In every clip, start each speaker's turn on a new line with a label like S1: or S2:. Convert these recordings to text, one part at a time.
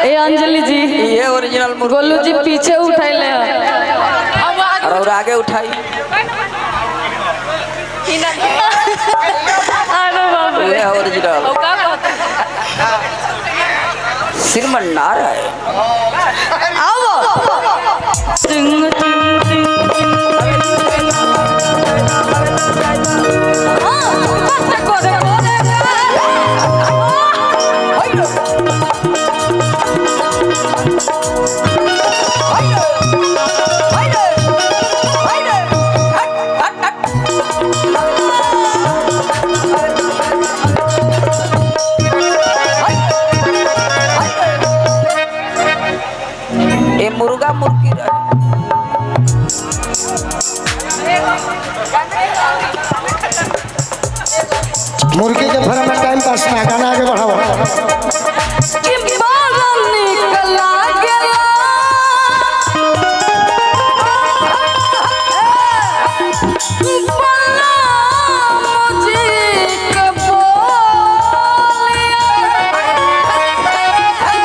S1: ए अंजलि जी
S2: ये ओरिजिनल मुर्गी।
S1: गोलू जी पीछे उठाइले
S2: और आगे उठाई।
S1: अरे बाप रे
S2: ये ओरिजिनल श्रीमन्नार है।
S1: आओ टिंग टिंग टिंग
S2: ये मुर्गा मुर्गी रहे।
S3: मुर्गी के फर में टाइम पास ना गाना आगे बढ़ाओ।
S1: कि बाल निकला गेला बल्ला मुझे के बोलिया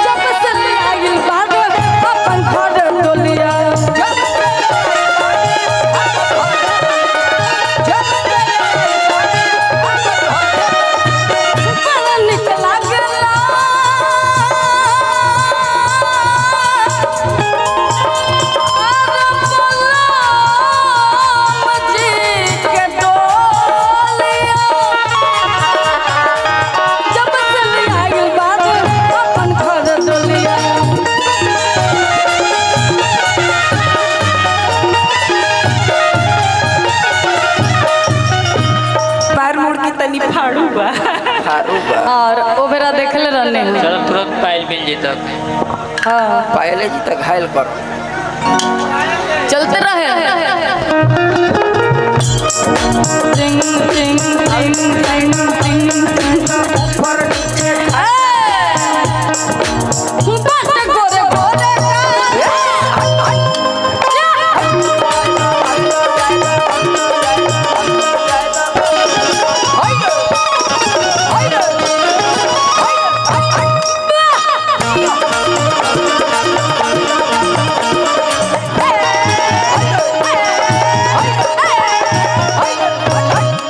S1: जब से आइल बाद अपन घर डोलिया बाल निकला गेला
S2: पैर मुर्गी तनी फाड़ू बा।
S1: और ओबेरा देखले रहने
S4: चलो तुरंत पायल मिल जी तक।
S1: हाँ
S2: पहले जी तक घायल कर।
S1: चलते रहे टिंग टिंग टिंग टिंग टिंग
S2: ऊपर नीचे
S1: बाटे गोरे गोरे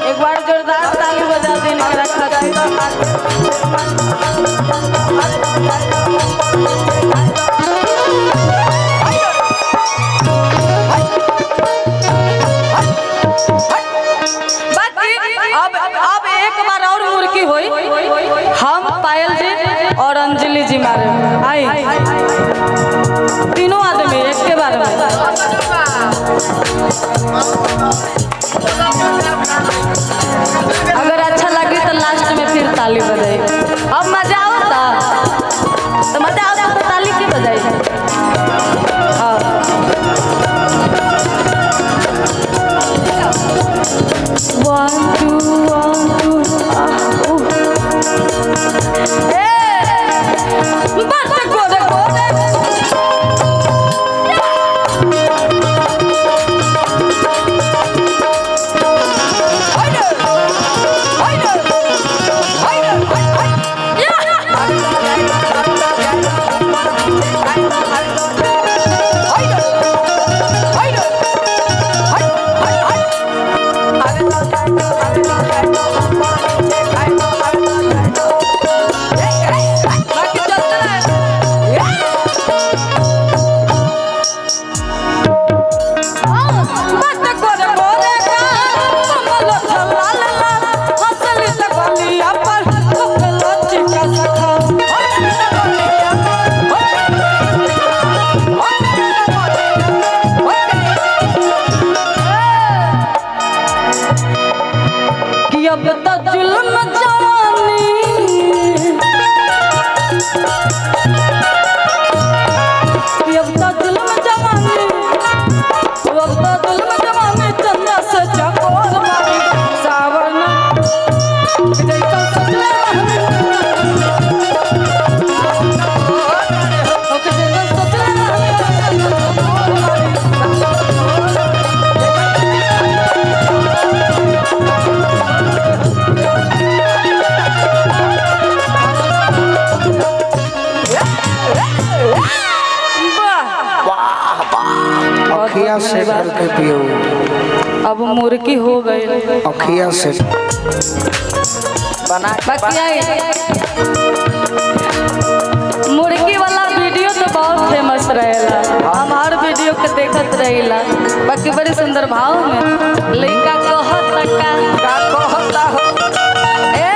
S1: एक बार जोरदार ताली बजा देने का रखा था। बाकी अब एक बार और मुर्गी होई हम पायल जी और अंजलि जी मारे आई तीनों आदमी एक के बारे में। अगर अच्छा लगी तो लास्ट में फिर ताली बजाई। अब मजा आवता तो मजा आवता तो ताली की बजाई। हाँ वन टू बाटे गोरे गोरे अब तो जुल्म जवानी अब तो जुल्म जवानी चंदा से चकोर मारी सावन जैसा सजले ओके जैसा सजले
S3: अखिया से भर के पियो,
S1: अब मुर्गी हो गई।
S3: अखिया से
S2: बना
S1: बाकी आई मुर्गी वाला वीडियो तो बहुत फेमस रहेला, हम हर वीडियो के देखत रहिला। बाकी बड़ी सुंदर भाव में लइका कहत का
S2: कहता हो
S1: ए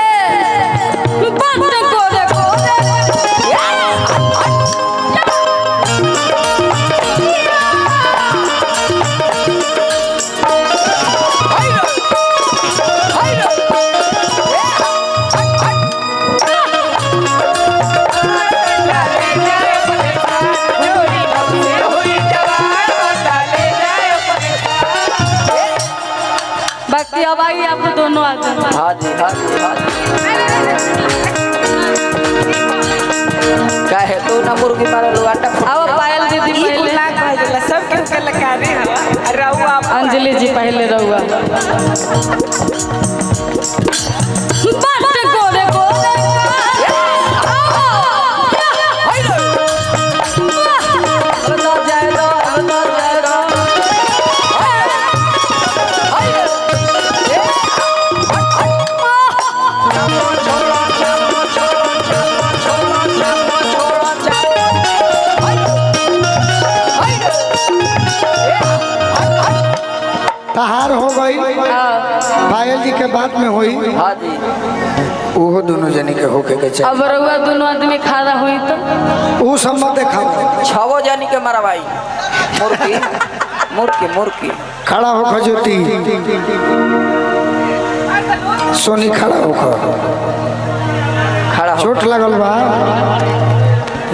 S1: बंद कोरे कोरे बाकी अब आई आप दोनों आदमी।
S2: हाँ जी हाँ जी हाँ जी। काहे तू ना मुर्गी मारे लो आटा
S1: अब पायल दीदी पहले,
S2: सब के लकारे रहुआ
S1: अंजलि जी पहले रहुआ बंद कोरे कोरे
S3: तहार हो गई, पायल जी के बात में हुई,
S2: हाँ जी
S3: वो दोनों जने के होके के चाहिए।
S1: अब रहुआ दोनों आदमी खड़ा हुई तो
S3: वो सब मत देखा,
S2: छवो जानी के मारा भाई मुर्गी मुर्गी मुर्गी
S3: खड़ा हो खजूती सोनी खड़ा हो
S2: खड़ा हो
S3: चोट लगल बा,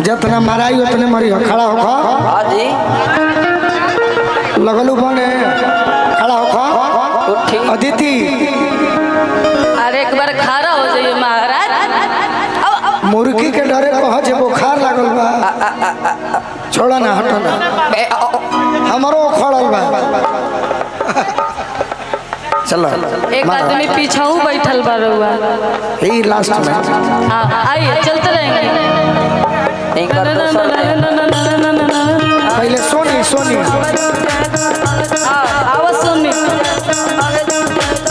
S3: जितना माराई उतने मरी हो। खड़ा हो
S2: हाँ जी
S3: लगलू बने, खड़ा हो
S2: उठी
S3: अदिति
S1: अरे एक बार खड़ा हो जाइए महाराज।
S3: मुर्गी के डरे कह जे बुखार लागल बा, छोड़ा ना हटो ना, हमारो खड़ल बा। चलो
S1: एक आदमी पीछाऊ बैठल बा रहुआ।
S3: यही लास्ट में
S1: हाँ आइए चलते रहेंगे।
S2: इनकर दोसर है।
S3: पहले सोनी सोनी
S1: आवाज सुननी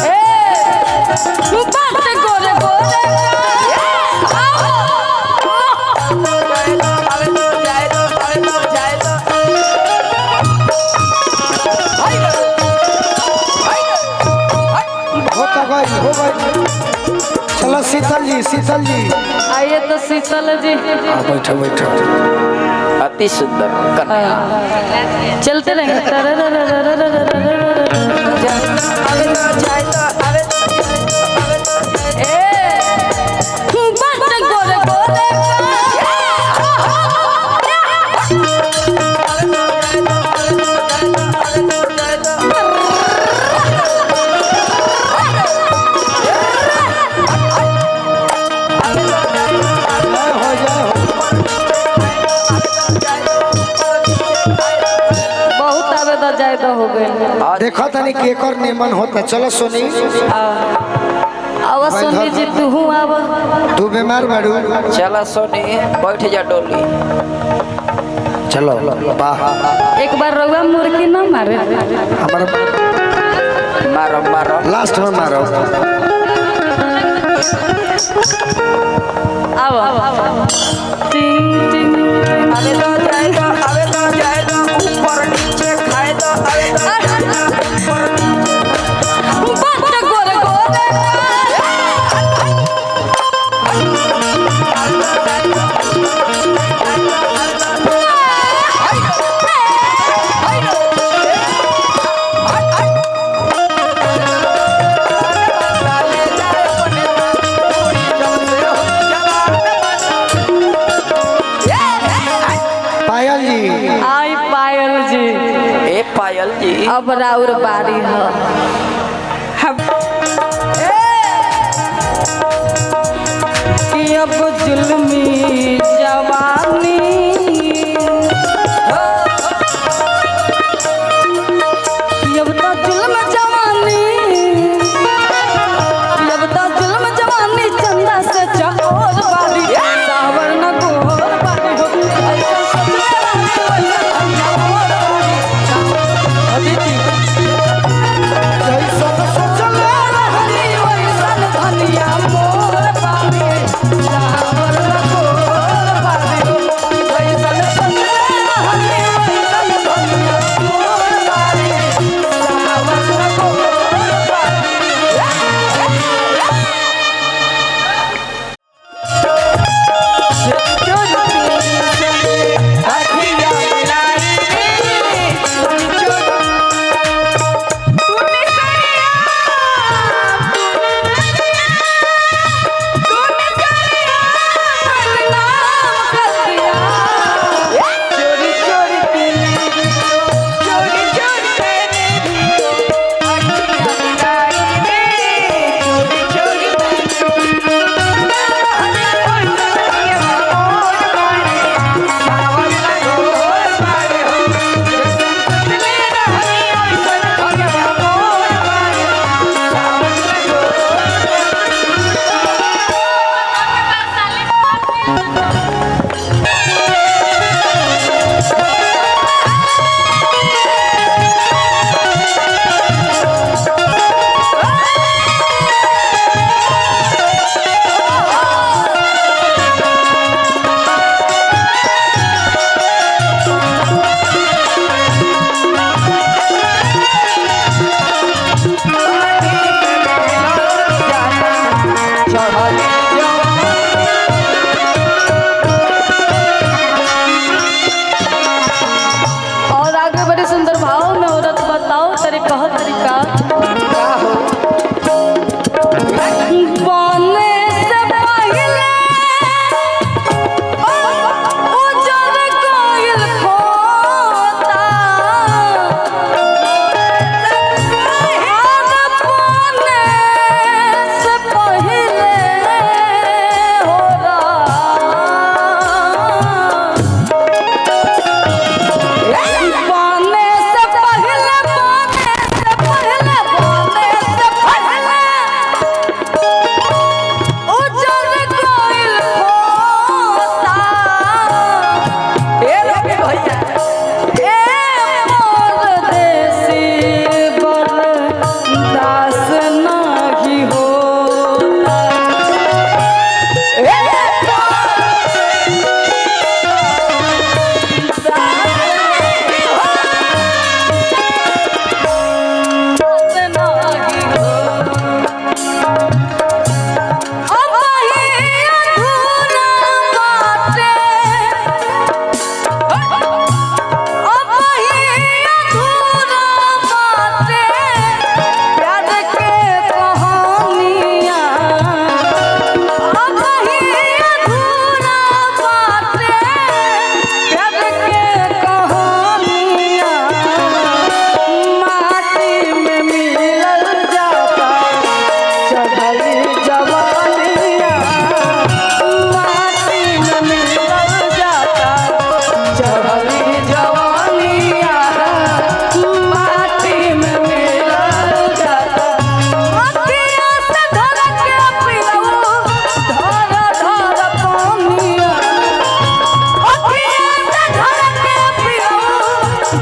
S1: ए बात गोरे गोरे
S3: हो गई। चलो शीतल जी
S1: आइए तो शीतल जी
S3: बैठो बैठो।
S2: अति सुंदर कन्या
S1: चलते रहेंगे। हो गए
S3: देखो तनी केकर निमन होता। चलो सोनी
S1: आवा सोनी जी तू हूँ आवा
S3: तू बीमार बाड़ू,
S2: चला सोनी बैठ जा डोली।
S3: चलो वाह
S1: एक बार रउआ मुर्गी ना मारे
S3: हमारा
S2: मारो मारो
S3: लास्ट में मारो।
S1: आवा टिंग टिंग
S2: अबे तो जाए तो ऊपर नीचे खाए तो अबे तो
S1: बात गोरे गोरे
S3: पायल जी
S1: आई पायल जी
S2: ए पायल जी
S1: अब राउर बारी है। कि अब जुल्मी जवानी कि अब तो जुल्म जवानी कि अब तो जुल्म जवानी चंदा से चकोर बारी सावर न गोर बारी हो ऐसा सजने वाली वैसा अंधा गोर बारी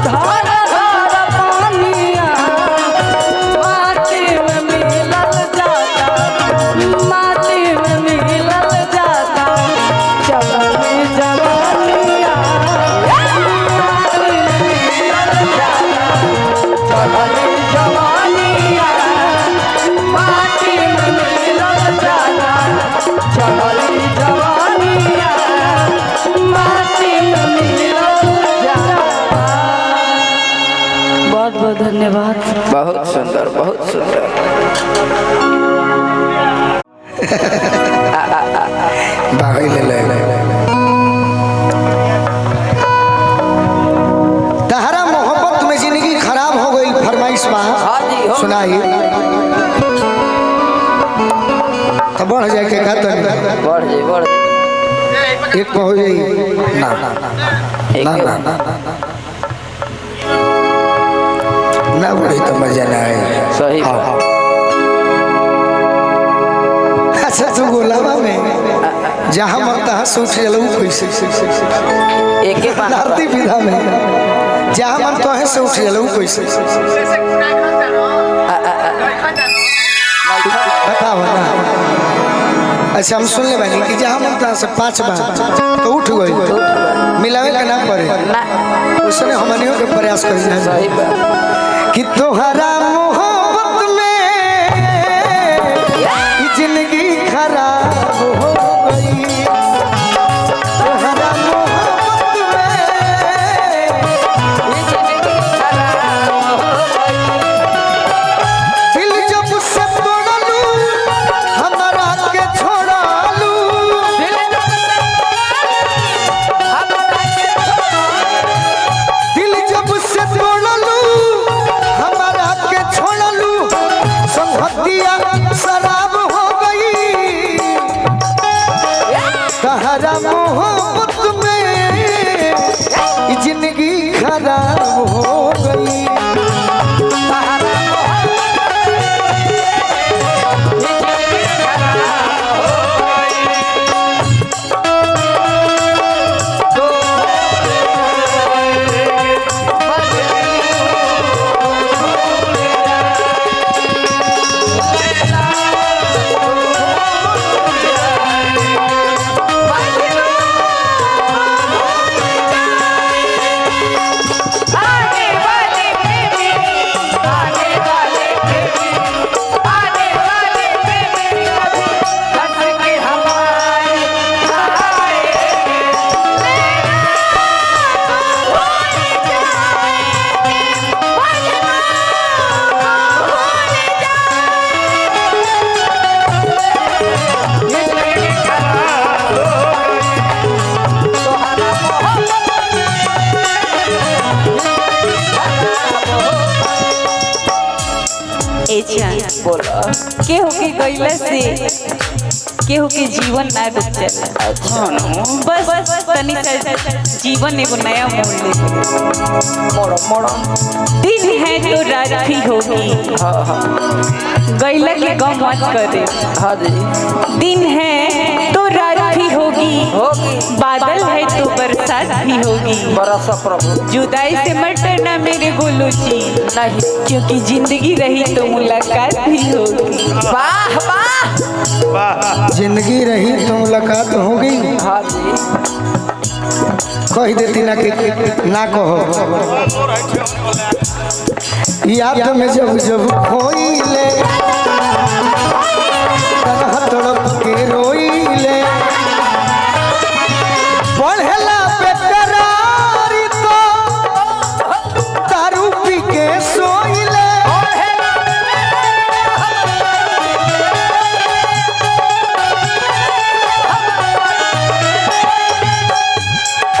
S1: धार धार पानिया माटी में मिलल जाता, माटी में मिलल जाता चलनी जवानिया, माटी में मिलल जाता चलनी जवानिया, माटी में मिलल जाता चलनी जवानिया, माटी में मिलल जाता। बहुत बहुत धन्यवाद।
S2: बहुत सुंदर, बहुत सुंदर।
S3: बागी ले ले तहरा मोहब्बत में जिंदगी खराब हो गई फरमाइश बा
S2: हाँ जी हो।
S3: सुनाई तो बढ़ जाए के का तनी
S2: बढ़ जाए, बढ़ जाए।
S3: एक पे हो जाई ना
S2: एक
S3: ना
S2: के
S3: ना ना ना बढ़ी तो मजा ना आए।
S2: सही
S3: हाँ।
S2: बात।
S3: अच्छा तू गोलावा में जहाँ मन तहाँ से उठ जलू कैसे
S2: एक के पाना
S3: धरती विधा में जहाँ मन तहाँ से उठ जलू कैसे बताओ ना। अच्छा हम सुन ले बानी कि जहाँ मन तहाँ से 5 बार तो उठ गई मिलावे का ना पड़े उसने हमनियों के प्रयास कर
S2: सही बात।
S3: कि तोहरा मोहब्बत में जिंदगी खराब हो गई, तोहरा मोहब्बत में दिल जब से तोड़लू हमरा के छोड़लू, दिल जब से तोड़लू हमरा के छोड़लू, संगतिया शराब हो गई, तहरा मोहब्बत में जिंदगी खराब हो गई।
S5: केहू के गईला से केहू के जीवन ना रुक जाला।
S2: अच्छा नो।
S5: बस तनी सा जीवन एगो नया मोड़ ले।
S2: मोड़ो मोड़ो।
S5: दिन है तो रात भी होगी।
S2: हाँ हाँ।
S5: गईला के गम मत करे।
S2: हाँ जी।
S5: दिन है तो रात भी होगी,
S2: होगी।
S5: बादल है तो बरसात भी होगी।
S2: बरसा प्रभु।
S5: जुदाई से मत डरना मेरे गोलू जी,
S2: नहीं,
S5: क्योंकि जिंदगी रही तो मुलाकात भी होगी।
S2: वाह वाह।
S3: जिंदगी रही तो मुलाकात होगी।
S2: हाँ जी।
S3: कह देती ना कि ना कहो। याद में जब जब खोइले तन्हा तड़प के रोइले, बढ़ला बेकरारी तो दारू पी के सोइले,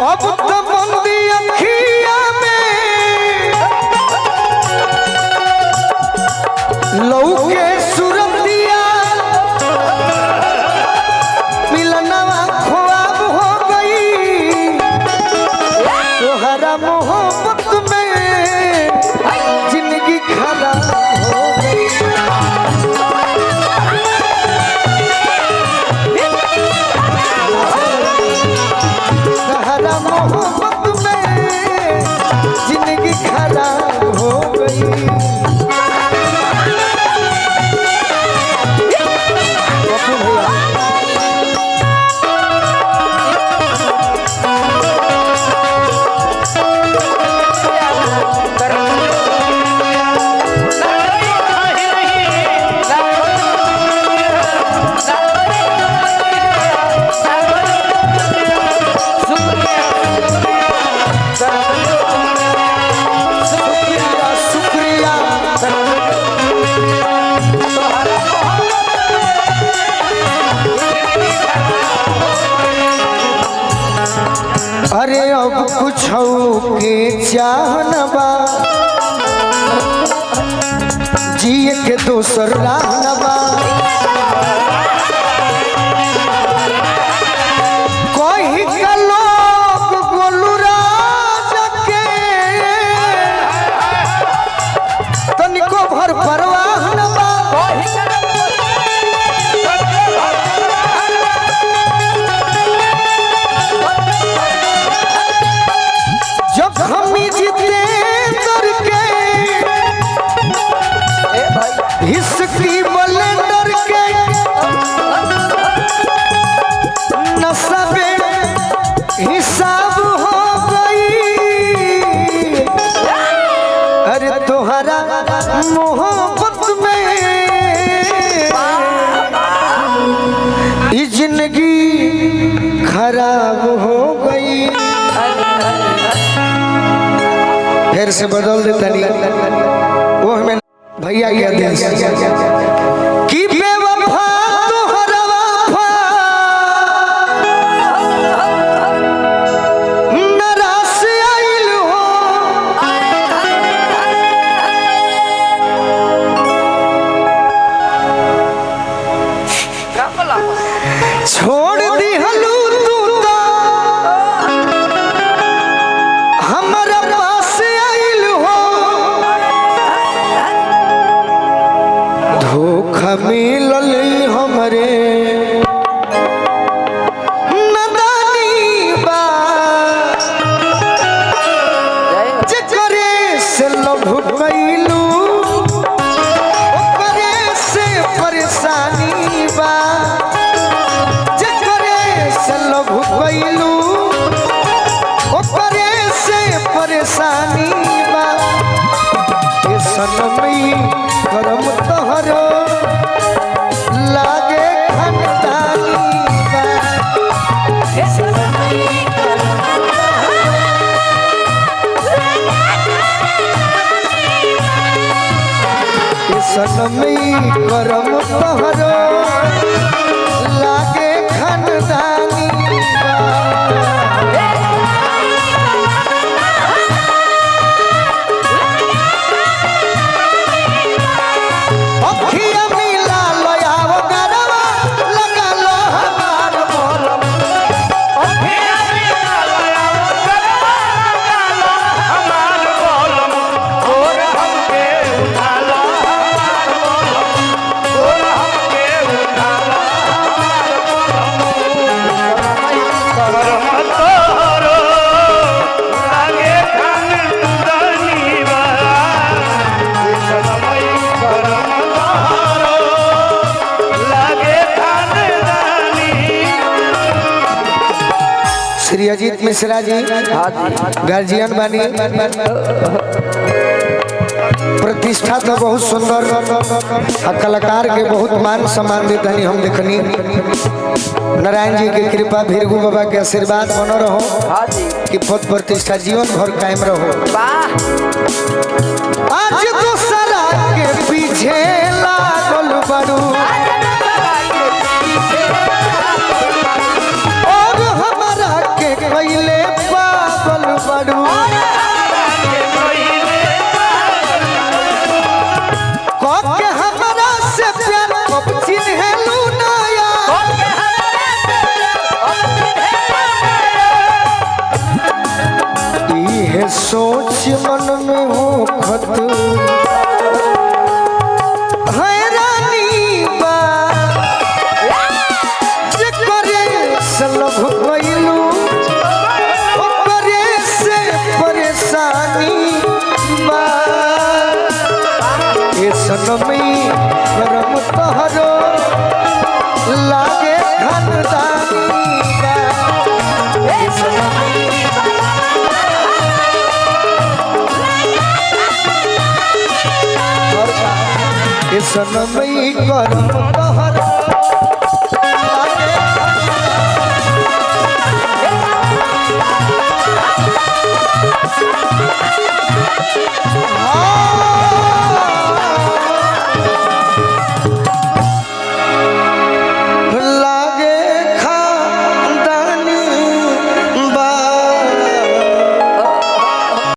S3: अब तो बंदी अखिया में लौके सुरतिया खराब हो गई। पप्पू भैया शुक्रिया अरे अब कुछ के चाहनबा जिए के दोसर राहनबा कोई का लोग गोलू राज के तनिको भर परवाह न बा। जब हम जितेंद्र के हिस्की बलेंडर के नसबे हिसाब हो गई। अरे तोहरा मोहब्बत में ये जिंदगी खराब हो गई। फिर से बदल देता नहीं वो हमें भैया के आदेश कि बेवफा तोहरा वफा नाराज आइल हो। छोड़ दिहलू तू तो हमारा पास आइल हो। धोखा मिलल हमरे नदानी बा जेकरे से लभ कैलू ओकरे से परेशानी बा। जेकरे से लभ कैलू ओकरे से परेशानी बा। ये सनमई करम तोहरो लागे खनदानी बा। ये सनमई करम ये सनमई करम तोहरो लागे खनदानी बा। अखिया मिला लो आओ गरवा लगा लो हमार बोलम। अखिया मिला लो आओ गरवा लगा लो हमार बोलम। और हमके उठा लो हमार बोलम। और हमके उठा लो हमार बोलम। लागे खानदानी बा। श्री अजीत मिश्रा जी गार्जियन बानी। प्रतिष्ठा तो बहुत सुंदर आ कलाकार के बहुत मान सम्मान देतनी हम देखनी। नारायण जी की कृपा भीरगु बाबा के आशीर्वाद बनो रहो कि पद प्रतिष्ठा जीवन भर कायम रहो। आज दूसरा के पीछे लागल बड़ू और हमारा के कैले पागल बड़ू। के हमारा से प्यार कब चिन्हलू नया। इहे सोच मन में हो खत हैरानी बा। जेकरे से लभ कैलू ओकरे से परेशानी बा ए सनमी करम तोहरो लागे खानदानी बा ए सनमी ए सनमी करम तोहरो